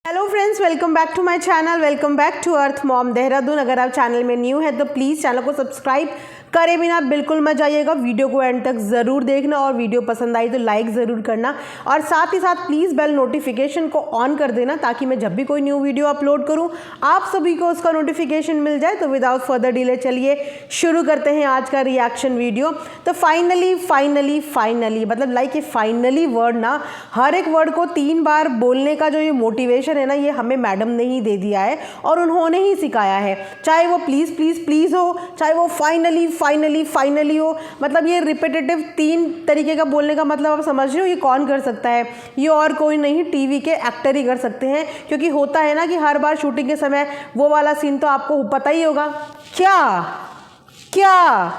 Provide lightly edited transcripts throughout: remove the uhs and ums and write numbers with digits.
Hello friends, welcome back to my channel. Welcome back to earth mom Dehradun. अगर आप channel में new है तो प्लीज़ चैनल को सब्सक्राइब करे बिना बिल्कुल मत जाइएगा। वीडियो को एंड तक ज़रूर देखना और वीडियो पसंद आई तो लाइक ज़रूर करना और साथ ही साथ प्लीज़ बेल नोटिफिकेशन को ऑन कर देना ताकि मैं जब भी कोई न्यू वीडियो अपलोड करूं आप सभी को उसका नोटिफिकेशन मिल जाए। तो विदाउट फर्दर डिले चलिए शुरू करते हैं आज का रिएक्शन वीडियो। तो फाइनली मतलब लाइक ये फाइनली वर्ड ना, हर एक वर्ड को 3 बार बोलने का जो ये मोटिवेशन है ना, ये हमें मैडम ने ही दे दिया है और उन्होंने ही सिखाया है। चाहे वो प्लीज़ प्लीज़ प्लीज़ हो, चाहे वो फाइनली हो, मतलब ये रिपीटेटिव 3 तरीके का बोलने का मतलब आप समझ रहे हो ये कौन कर सकता है? ये और कोई नहीं, टीवी के एक्टर ही कर सकते हैं। क्योंकि होता है ना कि हर बार शूटिंग के समय वो वाला सीन तो आपको पता ही होगा, क्या क्या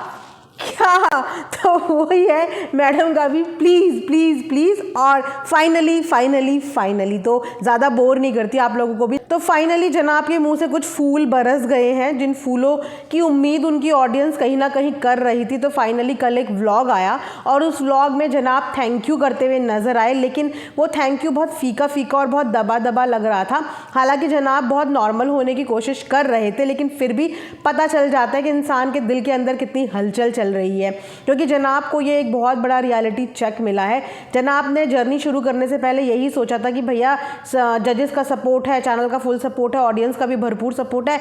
क्या तो वही है मैडम का भी प्लीज़ प्लीज़ प्लीज़ और फाइनली तो ज़्यादा बोर नहीं करती आप लोगों को भी। तो फाइनली जनाब के मुंह से कुछ फूल बरस गए हैं, जिन फूलों की उम्मीद उनकी ऑडियंस कहीं ना कहीं कर रही थी। तो फाइनली कल एक व्लॉग आया और उस व्लॉग में जनाब थैंक यू करते हुए नज़र आए, लेकिन वो थैंक यू बहुत फीका और बहुत दबा लग रहा था। हालांकि जनाब बहुत नॉर्मल होने की कोशिश कर रहे थे, लेकिन फिर भी पता चल जाता है कि इंसान के दिल के अंदर कितनी हलचल चल रही है। क्योंकि जनाब को ये एक बहुत बड़ा रियलिटी चेक मिला है। जनाब ने जर्नी शुरू करने से पहले यही सोचा था कि भैया जजेस का सपोर्ट है, चैनल का फुल सपोर्ट है, ऑडियंस का भी भरपूर सपोर्ट है,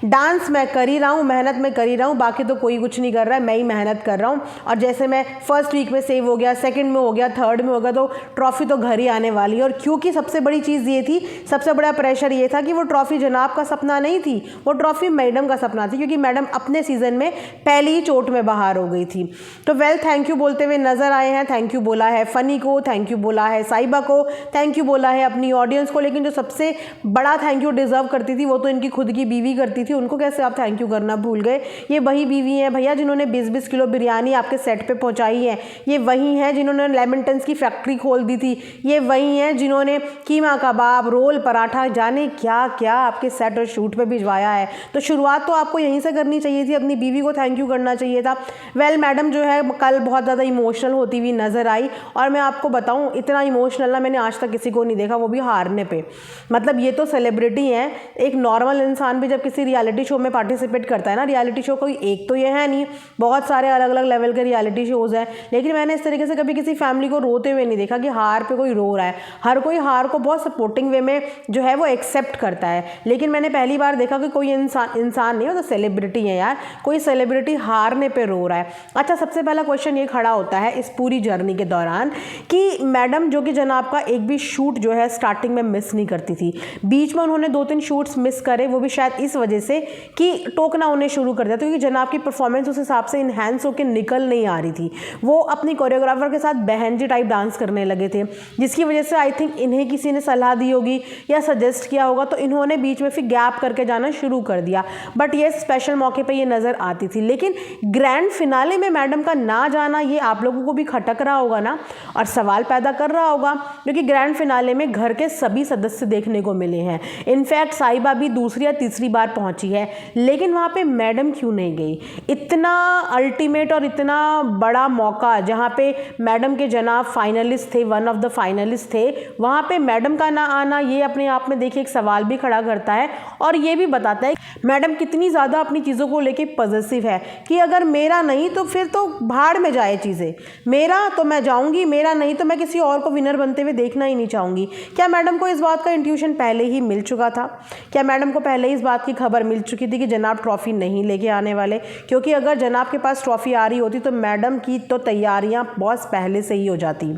डांस मैं कर ही रहा हूँ, मेहनत मैं कर ही रहा हूँ, बाकी तो कोई कुछ नहीं कर रहा है, मैं ही मेहनत कर रहा हूँ। और जैसे मैं फर्स्ट वीक में सेव हो गया, सेकंड में हो गया, थर्ड में हो गया, तो ट्रॉफी तो घर ही आने वाली है। और क्योंकि सबसे बड़ी चीज़ ये थी, सबसे बड़ा प्रेशर ये था कि वो ट्रॉफी जनाब का सपना नहीं थी, वो ट्रॉफी मैडम का सपना थी। क्योंकि मैडम अपने सीजन में पहली ही चोट में बाहर हो गई थी। तो थैंक यू बोलते हुए नजर आए हैं। थैंक यू बोला है फनी को, थैंक यू बोला है साइबा को, थैंक यू बोला है अपनी ऑडियंस को। लेकिन जो सबसे बड़ा थैंक यू डिजर्व करती थी वो तो इनकी खुद की बीवी करती थी। उनको कैसे आप थैंक यू करना भूल गए? ये वही बीवी हैं भैया जिन्होंने 20-20 किलो बिरयानी आपके सेट पे पहुंचाई है। ये वही हैं जिन्होंने लेमनटन्स की फैक्ट्री खोल दी थी। ये वही हैं जिन्होंने कीमा कबाब, रोल, पराठा, जाने क्या क्या आपके सेट और शूट पे भिजवाया है। तो शुरुआत तो आपको यहीं से करनी चाहिए थी, अपनी बीवी को थैंक यू करना चाहिए था। मैडम जो है कल बहुत ज़्यादा इमोशनल होती हुई नज़र आई और मैं आपको बताऊं इतना इमोशनल ना मैंने आज तक किसी को नहीं देखा, वो भी हारने पे। मतलब ये तो सेलिब्रिटी हैं, एक नॉर्मल इंसान भी जब किसी रियलिटी शो में पार्टिसिपेट करता है ना, रियलिटी शो कोई एक तो ये है नहीं, बहुत सारे अलग अलग लेवल के रियलिटी शोज़ हैं, लेकिन मैंने इस तरीके से कभी किसी फैमिली को रोते हुए नहीं देखा कि हार पे कोई रो रहा है। हर कोई हार को बहुत सपोर्टिंग वे में जो है वो एक्सेप्ट करता है। लेकिन मैंने पहली बार देखा कि कोई इंसान नहीं हो तो सेलिब्रिटी है यार, कोई सेलिब्रिटी हारने पर रो रहा है। अच्छा, सबसे पहला क्वेश्चन ये खड़ा होता है इस पूरी जर्नी के दौरान कि मैडम जो कि जनाब का एक भी शूट जो है स्टार्टिंग में मिस नहीं करती थी। बीच में उन्होंने 2-3 शूट्स मिस करे, वो भी शायद इस वजह से कि टोकना उन्हें शुरू कर दिया था, क्योंकि जनाब की परफॉर्मेंस उस हिसाब से इन्हेंस होकर निकल नहीं आ रही थी। वो अपनी कोरियोग्राफर के साथ बहन जी टाइप डांस करने लगे थे, जिसकी वजह से आई थिंक इन्हें किसी ने सलाह दी होगी या सजेस्ट किया होगा, तो इन्होंने बीच में फिर गैप करके जाना शुरू कर दिया। बट ये स्पेशल मौके पर ये नज़र आती थी। लेकिन ग्रैंड फिनाले में मैडम का ना जाना ये आप लोगों को भी खटक रहा होगा ना, और सवाल पैदा कर रहा होगा, क्योंकि ग्रैंड फिनाले में घर के सभी सदस्य देखने को मिले हैं। इनफैक्ट साइबा भी दूसरी या तीसरी बार पहुंची है, लेकिन वहां पे मैडम क्यों नहीं गई? इतना अल्टीमेट और इतना बड़ा मौका जहां पे मैडम के जनाब फाइनलिस्ट थे, वन ऑफ द फाइनलिस्ट थे, वहां पे मैडम का ना आना ये अपने आप में देखिए एक सवाल भी खड़ा करता है और ये भी बताता है मैडम कितनी ज़्यादा अपनी चीज़ों को लेके पॉजिटिव है कि अगर मेरा नहीं तो फिर तो भाड़ में जाए चीज़ें, मेरा तो मैं जाऊंगी, मेरा नहीं तो मैं किसी और को विनर बनते हुए देखना ही नहीं चाहूँगी। क्या मैडम को इस बात का इंट्यूशन पहले ही मिल चुका था? क्या मैडम को पहले ही इस बात की खबर मिल चुकी थी कि जनाब ट्रॉफ़ी नहीं लेके आने वाले? क्योंकि अगर जनाब के पास ट्रॉफ़ी आ रही होती तो मैडम की तो तैयारियाँ बहुत पहले से ही हो जाती।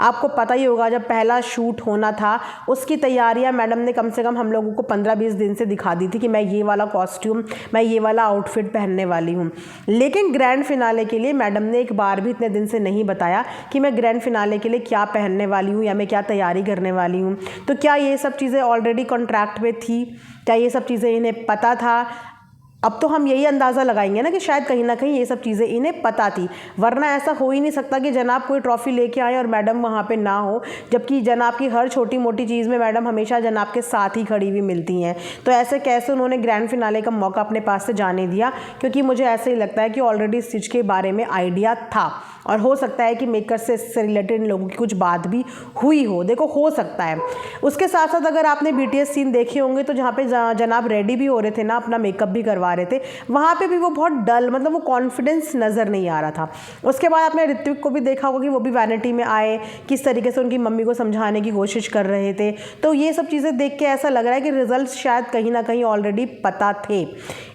आपको पता ही होगा जब पहला शूट होना था उसकी तैयारियाँ मैडम ने कम से कम हम लोगों को 15-20 दिन से दिखा दी थी कि मैं ये वाला कॉस्ट्यूम, मैं ये वाला आउटफिट पहनने वाली हूँ। लेकिन ग्रैंड फिनाले के लिए मैडम ने एक बार भी इतने दिन से नहीं बताया कि मैं ग्रैंड फिनाले के लिए क्या पहनने वाली हूँ या मैं क्या तैयारी करने वाली हूँ। तो क्या ये सब चीज़ें ऑलरेडी कॉन्ट्रैक्ट में थी? क्या ये सब चीज़ें इन्हें पता था? अब तो हम यही अंदाज़ा लगाएंगे ना कि शायद कहीं ना कहीं ये सब चीज़ें इन्हें पता थी, वरना ऐसा हो ही नहीं सकता कि जनाब कोई ट्रॉफ़ी लेके आए और मैडम वहाँ पे ना हो, जबकि जनाब की हर छोटी मोटी चीज़ में मैडम हमेशा जनाब के साथ ही खड़ी हुई मिलती हैं। तो ऐसे कैसे उन्होंने ग्रैंड फिनाले का मौका अपने पास से जाने दिया? क्योंकि मुझे ऐसे ही लगता है कि ऑलरेडी इस चीज़ के बारे में आइडिया था और हो सकता है कि मेकर से इससे रिलेटेड इन लोगों की कुछ बात भी हुई हो। देखो, हो सकता है। उसके साथ साथ अगर आपने BTS सीन देखे होंगे तो जहाँ पे जनाब रेडी भी हो रहे थे ना, अपना मेकअप भी करवा रहे थे, वहाँ पे भी वो बहुत डल, मतलब वो कॉन्फिडेंस नज़र नहीं आ रहा था। उसके बाद आपने ऋत्विक को भी देखा होगा कि वो भी वैनिटी में आए, किस तरीके से उनकी मम्मी को समझाने की कोशिश कर रहे थे। तो ये सब चीज़ें देख के ऐसा लग रहा है कि रिजल्ट शायद कहीं ना कहीं ऑलरेडी पता थे,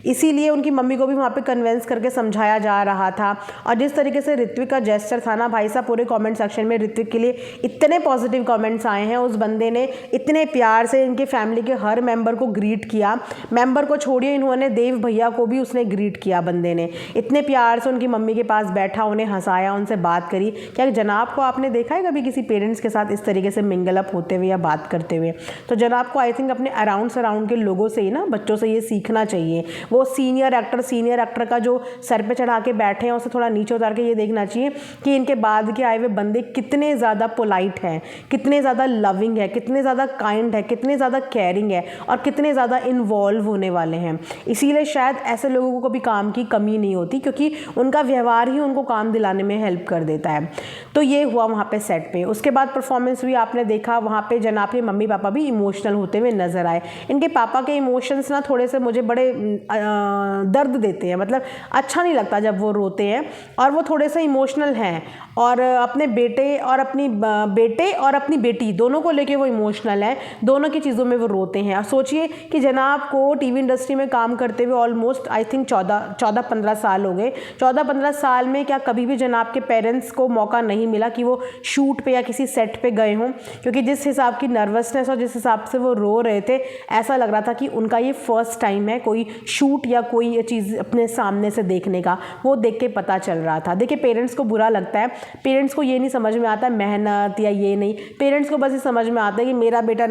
इसीलिए उनकी मम्मी को भी वहाँ पे कन्विंस करके समझाया जा रहा था। और जिस तरीके से ऋत्विक का जेस्चर था ना भाई साहब, पूरे कमेंट सेक्शन में ऋत्विक के लिए इतने पॉजिटिव कमेंट्स आए हैं। उस बंदे ने इतने प्यार से इनके फैमिली के हर मेंबर को ग्रीट किया, मेंबर को छोड़िए, इन्होंने देव भैया को भी उसने ग्रीट किया। बंदे ने इतने प्यार से उनकी मम्मी के पास बैठा, उन्हें हंसाया, उनसे बात करी। क्या जनाब को आपने देखा है कभी किसी पेरेंट्स के साथ इस तरीके से मिंगल अप होते हुए या बात करते हुए? तो जनाब को आई थिंक अपने अराउंड सराउंड के लोगों से ही ना, बच्चों से ये सीखना चाहिए। वो सीनियर एक्टर का जो सर पे चढ़ा के बैठे हैं, उसे थोड़ा नीचे उतार के ये देखना चाहिए कि इनके बाद के आए हुए बंदे कितने ज़्यादा पोलाइट हैं, कितने ज़्यादा लविंग है, कितने ज़्यादा काइंड है, कितने ज़्यादा केयरिंग है और कितने ज़्यादा इन्वॉल्व होने वाले हैं। इसीलिए शायद ऐसे लोगों को कभी काम की कमी नहीं होती, क्योंकि उनका व्यवहार ही उनको काम दिलाने में हेल्प कर देता है। तो ये हुआ वहाँ पे सेट पे। उसके बाद परफॉर्मेंस भी आपने देखा, वहाँ पे जनाब के मम्मी पापा भी इमोशनल होते हुए नजर आए। इनके पापा के इमोशंस ना थोड़े से मुझे बड़े दर्द देते हैं, मतलब अच्छा नहीं लगता जब वो रोते हैं, और वो थोड़े से इमोशनल हैं और अपने बेटे और अपनी बेटी दोनों को लेके वो इमोशनल है। दोनों की चीज़ों में वो रोते हैं। और सोचिए कि जनाब को टीवी इंडस्ट्री में काम करते हुए ऑलमोस्ट आई थिंक 14-15 साल हो गए। 14-15 साल में क्या कभी भी जनाब के पेरेंट्स को मौका नहीं मिला कि वो शूट पे या किसी सेट पे गए हों? क्योंकि जिस हिसाब की नर्वसनेस और जिस हिसाब से वो रो रहे थे, ऐसा लग रहा था कि उनका ये फर्स्ट टाइम है कोई शूट या कोई ये चीज़ अपने सामने से देखने का। वो देख के पता चल रहा था। देखिए, पेरेंट्स को बुरा लगता है, पेरेंट्स को ये नहीं समझ में आता मेहनत या ये नहीं, पेरेंट्स को बस ये समझ में आता है कि मेरा बेटा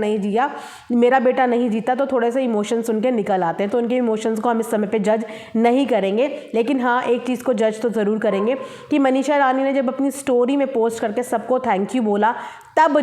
नहीं जीता, तो थोड़े से इमोशंस उनके निकल आते हैं। तो उनके इमोशंस को हम इस समय पे जज नहीं करेंगे, लेकिन हाँ, एक चीज़ को जज तो ज़रूर करेंगे कि मनीषा रानी ने जब अपनी स्टोरी में पोस्ट करके सबको थैंक यू बोला, तब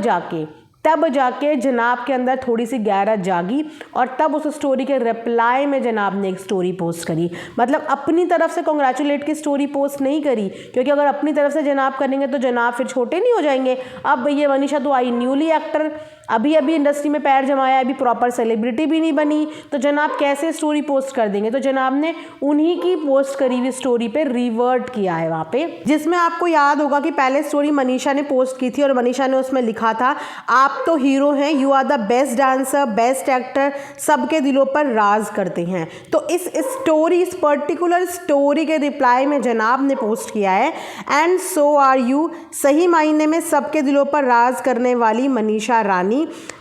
जाके जनाब के अंदर थोड़ी सी गैरत जागी और तब उस स्टोरी के रिप्लाई में जनाब ने एक स्टोरी पोस्ट करी। मतलब अपनी तरफ से कॉन्ग्रेचुलेट की स्टोरी पोस्ट नहीं करी, क्योंकि अगर अपनी तरफ से जनाब करेंगे तो जनाब फिर छोटे नहीं हो जाएंगे। अब ये मनीषा तो आई न्यूली एक्टर, अभी इंडस्ट्री में पैर जमाया, अभी प्रॉपर सेलिब्रिटी भी नहीं बनी, तो जनाब कैसे स्टोरी पोस्ट कर देंगे? तो जनाब ने उन्हीं की पोस्ट करी हुई स्टोरी पे रिवर्ट किया है वहाँ पे, जिसमें आपको याद होगा कि पहले स्टोरी मनीषा ने पोस्ट की थी और मनीषा ने उसमें लिखा था, आप तो हीरो हैं, you are the best dancer, best actor, सबके दिलों पर राज करते हैं। तो इस पर्टिकुलर स्टोरी के रिप्लाई में जनाब ने पोस्ट किया है, एंड सो आर यू, सही मायने में सबके दिलों पर राज करने वाली मनीषा रानी,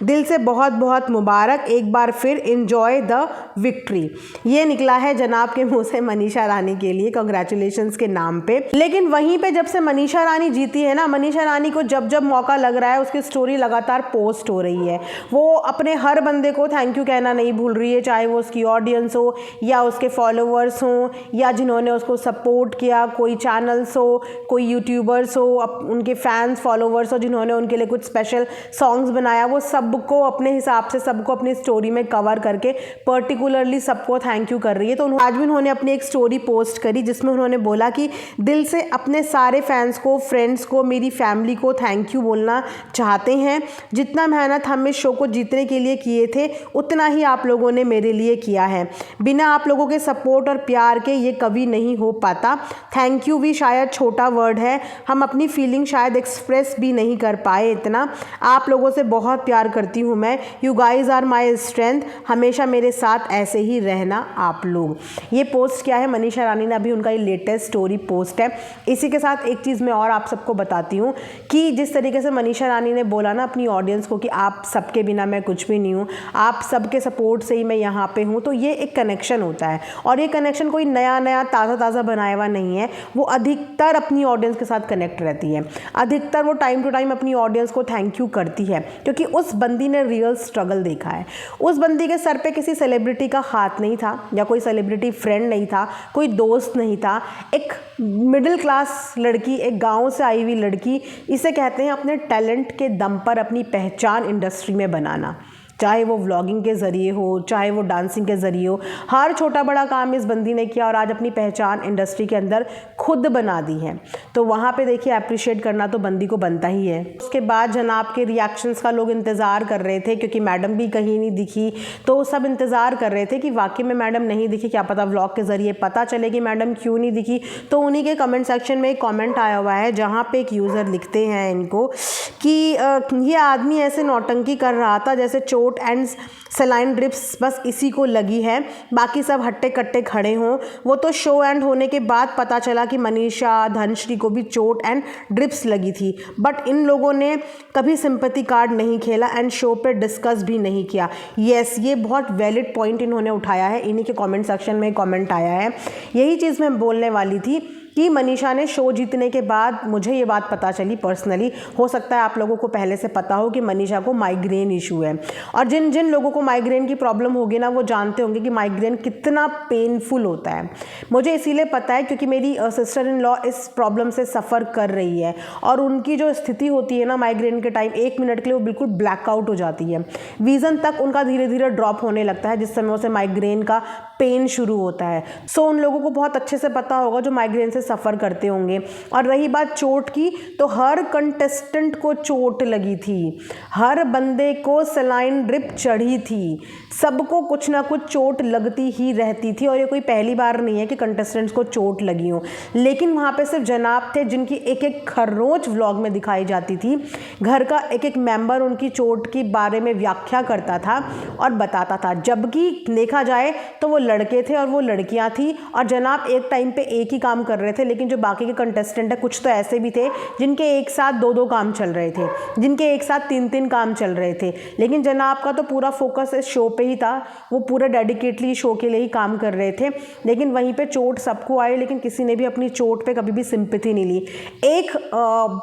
दिल से बहुत बहुत मुबारक, एक बार फिर एंजॉय द विक्ट्री। ये निकला है जनाब के मुंह से मनीषा रानी के लिए कांग्रेचुलेशंस के नाम पे। लेकिन वहीं पे जब से मनीषा रानी जीती है ना, मनीषा रानी को जब मौका लग रहा है उसकी स्टोरी लगातार पोस्ट हो रही है। वो अपने हर बंदे को थैंक यू कहना नहीं भूल रही है, चाहे वो उसकी ऑडियंस हो या उसके फॉलोअर्स हो या जिन्होंने उसको सपोर्ट किया, कोई चैनल्स हो, कोई यूट्यूबर्स हो, उनके फैंस फॉलोअर्स हो जिन्होंने उनके लिए कुछ स्पेशल सॉन्ग्स बनाया, वो सबको अपने हिसाब से सबको अपनी स्टोरी में कवर करके पर्टिकुलरली सबको थैंक यू कर रही है। तो आज भी उन्होंने अपनी एक स्टोरी पोस्ट करी जिसमें उन्होंने बोला कि दिल से अपने सारे फैंस को, फ्रेंड्स को, मेरी फैमिली को थैंक यू बोलना चाहते हैं। जितना मेहनत हम इस शो को जीतने के लिए किए थे, उतना ही आप लोगों ने मेरे लिए किया है। बिना आप लोगों के सपोर्ट और प्यार के ये कभी नहीं हो पाता। थैंक यू भी शायद छोटा वर्ड है, हम अपनी फीलिंग शायद एक्सप्रेस भी नहीं कर पाए इतना। आप लोगों से बहुत प्यार करती हूँ मैं, you guys are my strength, हमेशा मेरे साथ ऐसे ही रहना आप लोग। ये पोस्ट क्या है, मनीषा रानी ने अभी उनका ये लेटेस्ट स्टोरी पोस्ट है। इसी के साथ एक चीज़ मैं और आप सबको बताती हूँ कि जिस तरीके से मनीषा रानी ने बोला ना अपनी ऑडियंस को कि आप सबके बिना मैं कुछ भी नहीं हूँ, आप सबके सपोर्ट से ही मैं यहाँ पे हूँ, तो ये एक कनेक्शन होता है और ये कनेक्शन कोई नया ताज़ा बनाया हुआ नहीं है। वो अधिकतर अपनी ऑडियंस के साथ कनेक्ट रहती है, अधिकतर वो टाइम टू टाइम अपनी ऑडियंस को थैंक यू करती है, क्योंकि क्योंकि उस बंदी ने रियल स्ट्रगल देखा है। उस बंदी के सर पे किसी सेलिब्रिटी का हाथ नहीं था या कोई सेलिब्रिटी फ्रेंड नहीं था, कोई दोस्त नहीं था। एक मिडिल क्लास लड़की, एक गांव से आई हुई लड़की, इसे कहते हैं अपने टैलेंट के दम पर अपनी पहचान इंडस्ट्री में बनाना। चाहे वो व्लॉगिंग के ज़रिए हो, चाहे वो डांसिंग के ज़रिए हो, हर छोटा बड़ा काम इस बंदी ने किया और आज अपनी पहचान इंडस्ट्री के अंदर खुद बना दी है। तो वहाँ पे देखिए अप्रिशिएट करना तो बंदी को बनता ही है। उसके बाद जनाब के रिएक्शंस का लोग इंतज़ार कर रहे थे, क्योंकि मैडम भी कहीं नहीं दिखी, तो सब इंतज़ार कर रहे थे कि वाकई में मैडम नहीं दिखी, क्या पता व्लॉग के ज़रिए पता चले कि मैडम क्यों नहीं दिखी। तो उन्हीं के कमेंट सेक्शन में एक कॉमेंट आया हुआ है जहाँ पर एक यूज़र लिखते हैं इनको कि ये आदमी ऐसे नौटंकी कर रहा था जैसे चोट एंड सलाइन ड्रिप्स बस इसी को लगी है, बाकी सब हट्टे कट्टे खड़े हों। वो तो शो एंड होने के बाद पता चला कि मनीषा धनश्री को भी चोट एंड ड्रिप्स लगी थी, बट इन लोगों ने कभी सिंपैथी कार्ड नहीं खेला एंड शो पे डिस्कस भी नहीं किया। यस, ये बहुत वैलिड पॉइंट इन्होंने उठाया है, इन्हीं के कमेंट सेक्शन में कमेंट आया है। यही चीज़ मैं बोलने वाली थी कि मनीषा ने शो जीतने के बाद मुझे ये बात पता चली पर्सनली, हो सकता है आप लोगों को पहले से पता हो कि मनीषा को माइग्रेन इशू है। और जिन जिन लोगों को माइग्रेन की प्रॉब्लम होगी ना, वो जानते होंगे कि माइग्रेन कितना पेनफुल होता है। मुझे इसीलिए पता है क्योंकि मेरी सिस्टर इन लॉ इस प्रॉब्लम से सफ़र कर रही है और उनकी जो स्थिति होती है ना माइग्रेन के टाइम, 1 मिनट के लिए वो बिल्कुल ब्लैकआउट हो जाती है। विज़न तक उनका धीरे धीरे ड्रॉप होने लगता है, जिस समय उसे माइग्रेन का पेन शुरू होता है। सो उन लोगों को बहुत अच्छे से पता होगा जो माइग्रेन से सफ़र करते होंगे। और रही बात चोट की, तो हर कंटेस्टेंट को चोट लगी थी, हर बंदे को सलाइन ड्रिप चढ़ी थी, सबको कुछ ना कुछ चोट लगती ही रहती थी। और ये कोई पहली बार नहीं है कि कंटेस्टेंट्स को चोट लगी हो, लेकिन वहाँ पे सिर्फ जनाब थे जिनकी एक एक खरोंच व्लॉग में दिखाई जाती थी। घर का एक एक मेंबर उनकी चोट के बारे में व्याख्या करता था और बताता था, जबकि देखा जाए तो वो लड़के थे और वो लड़कियां थी और जनाब एक टाइम पे एक ही काम कर रहे थे। लेकिन जो बाकी के कंटेस्टेंट है, कुछ तो ऐसे भी थे जिनके एक साथ 2-2 काम चल रहे थे, जिनके एक साथ 3-3 काम चल रहे थे। लेकिन जनाब का तो पूरा फोकस इस शो पे ही था, वो पूरा डेडिकेटली शो के लिए ही काम कर रहे थे। लेकिन वहीं पे चोट सबको आई, लेकिन किसी ने भी अपनी चोट पे कभी भी सिंपैथी नहीं ली। एक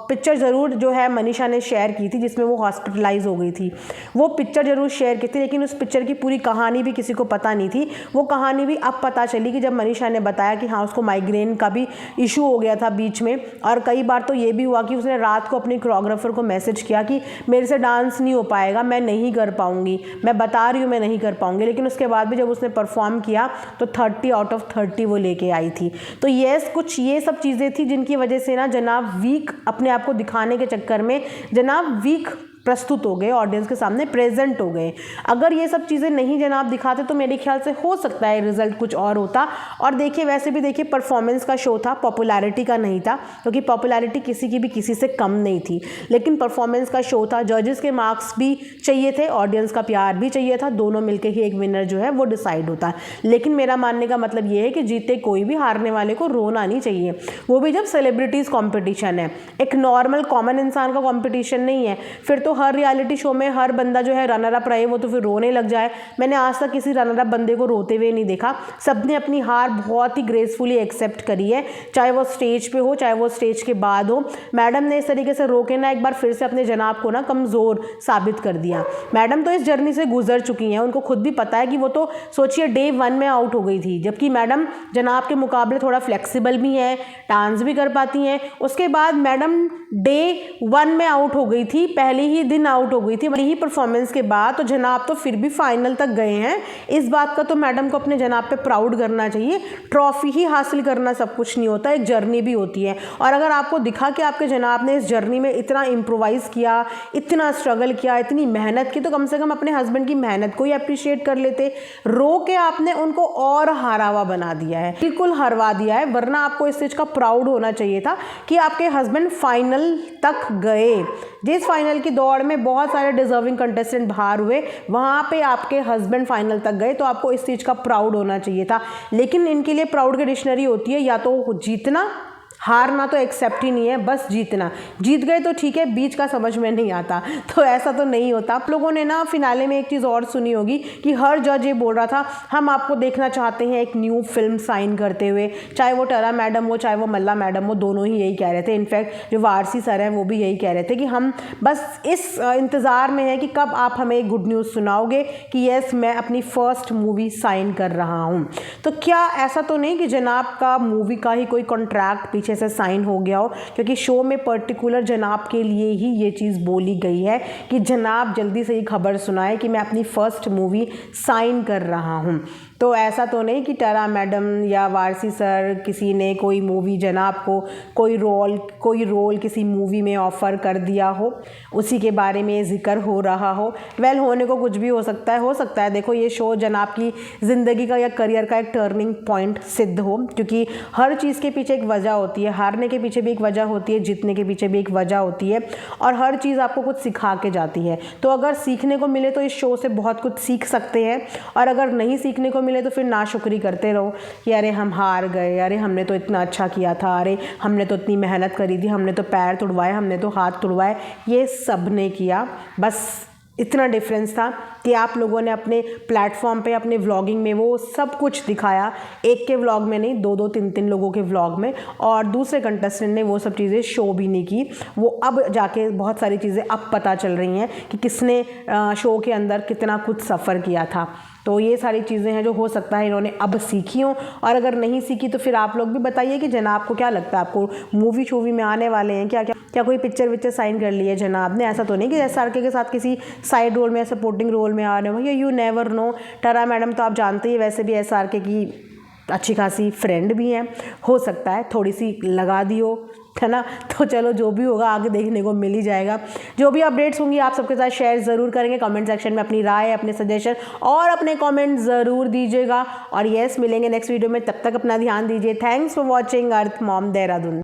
पिक्चर ज़रूर जो है मनीषा ने शेयर की थी जिसमें वो हॉस्पिटलाइज हो गई थी, वो पिक्चर ज़रूर शेयर की थी, लेकिन उस पिक्चर की पूरी कहानी भी किसी को पता नहीं थी। वो कहानी भी अब पता चली कि जब मनीषा ने बताया कि हाँ उसको माइग्रेन का भी इशू हो गया था बीच में। और कई बार तो ये भी हुआ कि उसने रात को अपने कोरियोग्राफर को मैसेज किया कि मेरे से डांस नहीं हो पाएगा, मैं नहीं कर पाऊंगी, मैं बता रही हूँ मैं नहीं कर पाऊंगी। लेकिन उसके बाद भी जब उसने परफॉर्म किया तो 30 आउट ऑफ 30 वो लेके आई थी। तो यस, कुछ ये सब चीज़ें थी जिनकी वजह से ना जनाब वीक अपने आप को दिखाने के चक्कर में जनाब वीक प्रस्तुत हो गए, ऑडियंस के सामने प्रेजेंट हो गए। अगर ये सब चीज़ें नहीं जनाब दिखाते तो मेरे ख्याल से हो सकता है रिजल्ट कुछ और होता। और देखिए वैसे भी देखिए परफॉर्मेंस का शो था, पॉपुलैरिटी का नहीं था, क्योंकि पॉपुलैरिटी किसी की भी किसी से कम नहीं थी। लेकिन परफॉर्मेंस का शो था, जजेस के मार्क्स भी चाहिए थे, ऑडियंस का प्यार भी चाहिए था, दोनों मिलकर ही एक विनर जो है वो डिसाइड होता है। लेकिन मेरा मानने का मतलब ये है कि जीते कोई भी, हारने वाले को रोना नहीं चाहिए, वो भी जब सेलिब्रिटीज़ कॉम्पिटिशन है, एक नॉर्मल कॉमन इंसान का कॉम्पिटिशन नहीं है। फिर तो हर रियलिटी शो में हर बंदा जो है रनर अप रहे, वो तो फिर रोने लग जाए। मैंने आज तक किसी रनर अप बंदे को रोते हुए नहीं देखा, सबने अपनी हार बहुत ही ग्रेसफुली एक्सेप्ट करी है, चाहे वो स्टेज पे हो चाहे वो स्टेज के बाद हो। मैडम ने इस तरीके से रोके ना एक बार फिर से अपने जनाब को ना कमज़ोर साबित कर दिया। मैडम तो इस जर्नी से गुजर चुकी हैं, उनको खुद भी पता है कि वो तो सोचिए डे 1 में आउट हो गई थी, जबकि मैडम जनाब के मुकाबले थोड़ा फ्लेक्सिबल भी है, डांस भी कर पाती हैं। उसके बाद मैडम डे 1 में आउट हो गई थी, पहले ही दिन आउट हो गई थी वही परफॉर्मेंस के बाद। तो जनाब तो फिर भी फाइनल तक गए हैं, इस बात का तो मैडम को अपने जनाब पे प्राउड करना चाहिए। ट्रॉफी ही हासिल करना सब कुछ नहीं होता, एक जर्नी भी होती है। और अगर आपको दिखा कि आपके जनाब ने इस जर्नी में इतना इम्प्रोवाइज़ किया, इतना स्ट्रगल किया, इतनी मेहनत की, तो कम से कम अपने हस्बैंड की मेहनत को ही अप्रिशिएट कर लेते। रो के आपने उनको और हारावा बना दिया है, बिल्कुल हरवा दिया है, वरना आपको इस चीज़ का प्राउड होना चाहिए था कि आपके हस्बैंड फाइनल तक गए। जिस फाइनल की दौड़ में बहुत सारे डिजर्विंग कंटेस्टेंट बाहर हुए, वहाँ पे आपके हस्बैंड फाइनल तक गए, तो आपको इस चीज़ का प्राउड होना चाहिए था। लेकिन इनके लिए प्राउड की डिक्शनरी होती है या तो जीतना, हारना तो एक्सेप्ट ही नहीं है, बस जीतना। जीत गए तो ठीक है, बीच का समझ में नहीं आता। तो ऐसा तो नहीं होता। आप लोगों ने ना फिनाले में एक चीज़ और सुनी होगी कि हर जज ये बोल रहा था हम आपको देखना चाहते हैं एक न्यू फिल्म साइन करते हुए, चाहे वो टरा मैडम हो चाहे वो मल्ला मैडम हो, दोनों ही यही कह रहे थे। इनफैक्ट जो वारसी सर हैं वो भी यही कह रहे थे कि हम बस इस इंतज़ार में हैं कि कब आप हमें एक गुड न्यूज़ सुनाओगे कि यस मैं अपनी फर्स्ट मूवी साइन कर रहा हूँ। तो क्या ऐसा तो नहीं कि जनाब का मूवी का ही कोई कॉन्ट्रैक्ट पीछे से साइन हो गया हो, क्योंकि शो में पर्टिकुलर जनाब के लिए ही ये चीज़ बोली गई है कि जनाब जल्दी से ही खबर सुनाए कि मैं अपनी फर्स्ट मूवी साइन कर रहा हूँ। तो ऐसा तो नहीं कि टरा मैडम या वारसी सर किसी ने कोई मूवी जनाब को कोई रोल किसी मूवी में ऑफ़र कर दिया हो, उसी के बारे में ज़िक्र हो रहा हो। वेल होने को कुछ भी हो सकता है। देखो ये शो जनाब की ज़िंदगी का या करियर का एक टर्निंग पॉइंट सिद्ध हो, क्योंकि हर चीज़ के पीछे एक वजह होती है। हारने के पीछे भी एक वजह होती है, जीतने के पीछे भी एक वजह होती है, और हर चीज़ आपको कुछ सिखा के जाती है। तो अगर सीखने को मिले तो इस शो से बहुत कुछ सीख सकते हैं, और अगर नहीं सीखने को मिले तो फिर नाशुक्री करते रहो कि अरे हम हार गए, अरे हमने तो इतना अच्छा किया था, अरे हमने तो इतनी मेहनत करी थी, हमने तो पैर तुड़वाए, हमने तो हाथ तुड़वाए। ये सब ने किया, बस इतना डिफरेंस था कि आप लोगों ने अपने प्लेटफॉर्म पे अपने व्लॉगिंग में वो सब कुछ दिखाया। एक के व्लॉग में नहीं, दो तीन लोगों के व्लॉग में, और दूसरे कंटेस्टेंट ने वो सब चीज़ें शो भी नहीं की। वो अब जाके बहुत सारी चीज़ें अब पता चल रही हैं कि किसने शो के अंदर कितना कुछ सफ़र किया था। तो ये सारी चीज़ें हैं जो हो सकता है इन्होंने अब सीखी हों, और अगर नहीं सीखी तो फिर आप लोग भी बताइए कि जनाब को क्या लगता है, आपको मूवी शूवी में आने वाले हैं क्या कोई पिक्चर विक्चर साइन कर ली है जनाब ने? ऐसा तो नहीं कि SRK के साथ किसी साइड रोल में सपोर्टिंग रोल में आ रहे हो। भैया you never know. Ta-ra madam तो आप जानते ही वैसे भी SRK की अच्छी खासी फ्रेंड भी हैं, हो सकता है थोड़ी सी लगा दी हो, है ना। तो चलो जो भी होगा आगे देखने को मिल ही जाएगा। जो भी अपडेट्स होंगी आप सबके साथ शेयर ज़रूर करेंगे। कमेंट सेक्शन में अपनी राय, अपने सजेशन और अपने कमेंट ज़रूर दीजिएगा। और यस, मिलेंगे नेक्स्ट वीडियो में, तब तक अपना ध्यान दीजिए। Thanks for watching earth mom Dehradun.